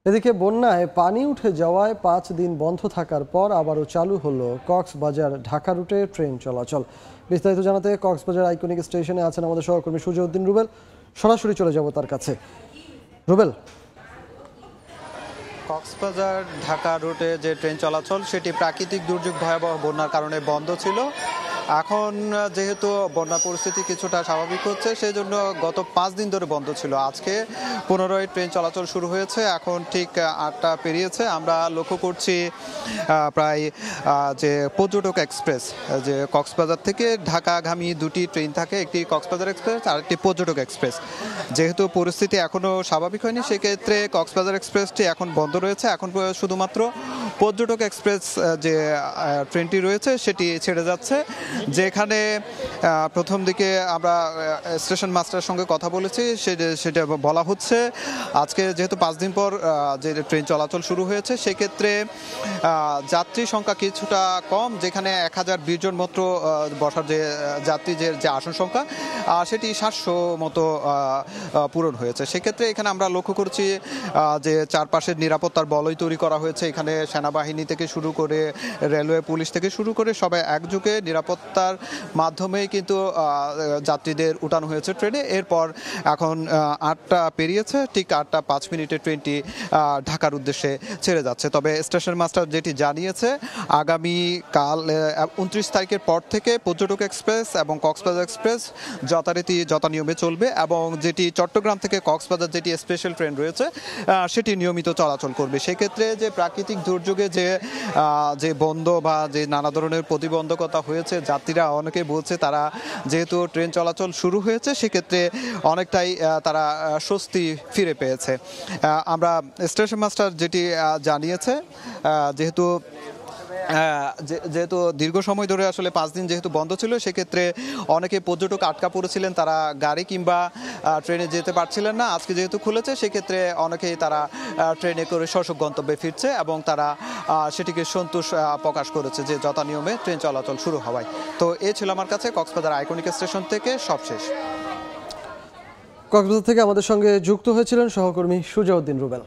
এদিকে বন্যায় পানি উঠে যাওয়ায় 5 দিন বন্ধ থাকার পর আবারও চালু হলো কক্সবাজার ঢাকা রুটে ট্রেন চলাচল। বিস্তারিত জানাতে কক্সবাজার আইকনিক স্টেশনে আছেন আমাদের সহকর্মী সুজউদ্দিন রুবেল। সরাসরি চলে যাব তার কাছে। রুবেল, কক্সবাজার ঢাকা রুটে যে ট্রেন চলাচল সেটি প্রাকৃতিক দুর্যোগ ভয়াবহ বন্যার কারণে বন্ধ ছিল। এখন যেহেতু বন্যা পরিস্থিতি কিছুটা স্বাভাবিক হচ্ছে, সেই জন্য গত 5 দিন ধরে বন্ধ ছিল। আজকে পুনরায় ট্রেন চলাচল শুরু হয়েছে। এখন ঠিক 8টা পেরিয়েছে। আমরা লক্ষ্য করছি প্রায় যে পর্যটক এক্সপ্রেস, যে কক্সবাজার থেকে ঢাকাগামী দুটি ট্রেন থাকে, একটি কক্সবাজার এক্সপ্রেস আর একটি পর্যটক এক্সপ্রেস। যেহেতু পরিস্থিতি এখনও স্বাভাবিক হয়নি, সেক্ষেত্রে কক্সবাজার এক্সপ্রেসটি এখন বন্ধ রয়েছে। এখন শুধুমাত্র পর্যটক এক্সপ্রেস যে ট্রেনটি রয়েছে সেটি ছেড়ে যাচ্ছে। যেখানে প্রথম দিকে আমরা স্টেশন মাস্টারের সঙ্গে কথা বলেছি, সেটা বলা হচ্ছে আজকে যেহেতু 5 দিন পর যে ট্রেন চলাচল শুরু হয়েছে, সেক্ষেত্রে যাত্রী সংখ্যা কিছুটা কম। যেখানে 1020 জন মাত্র বসার যে যাত্রী যে আসন সংখ্যা সেটি 700 মতো পূরণ হয়েছে। সেক্ষেত্রে এখানে আমরা লক্ষ্য করছি যে চারপাশের নিরাপত্তার বলয় তৈরি করা হয়েছে। এখানে সেনাবাহিনী থেকে শুরু করে রেলওয়ে পুলিশ থেকে শুরু করে সবাই একযোগে নিরাপত্তার মাধ্যমেই কিন্তু যাত্রীদের উঠানো হয়েছে ট্রেনে। এরপর এখন 8টা পেরিয়েছে, ঠিক 8টা 5 মিনিটে ট্রেনটি ঢাকার উদ্দেশ্যে ছেড়ে যাচ্ছে। তবে স্টেশন মাস্টার যেটি জানিয়েছে, আগামীকাল 29 তারিখের পর থেকে পর্যটক এক্সপ্রেস এবং কক্সবাজার এক্সপ্রেস যথানিয়মে চলবে, এবং যেটি চট্টগ্রাম থেকে কক্সবাজার যেটি স্পেশাল ট্রেন রয়েছে সেটি নিয়মিত চলাচল করবে। সেক্ষেত্রে যে প্রাকৃতিক দুর্যোগে যে বন্ধ বা যে নানা ধরনের প্রতিবন্ধকতা হয়েছে, যাত্রীরা অনেকে বলছে তারা যেহেতু ট্রেন চলাচল শুরু হয়েছে, সেক্ষেত্রে অনেকটাই তারা স্বস্তি ফিরে পেয়েছে। আমরা স্টেশন মাস্টার যেটি জানিয়েছে, যেহেতু দীর্ঘ সময় ধরে আসলে 5 দিন যেহেতু বন্ধ ছিল, সেক্ষেত্রে অনেকে পর্যটক আটকা পড়েছিলেন, তারা গাড়ি কিংবা ট্রেনে যেতে পারছিলেন না। আজকে যেহেতু খুলেছে, সেক্ষেত্রে অনেকেই তারা ট্রেনে করে স্বস্ব গন্তব্যে ফিরছে, এবং তারা সেটিকে সন্তোষ প্রকাশ করেছে যে যথানিয়মে ট্রেন চলাচল শুরু হওয়ায়। তো এই ছিল আমার কাছে কক্সবাজার আইকনিক স্টেশন থেকে সবশেষ। কক্সবাজার থেকে আমাদের সঙ্গে যুক্ত হয়েছিলেন সহকর্মী সুজউদ্দিন রুবেল।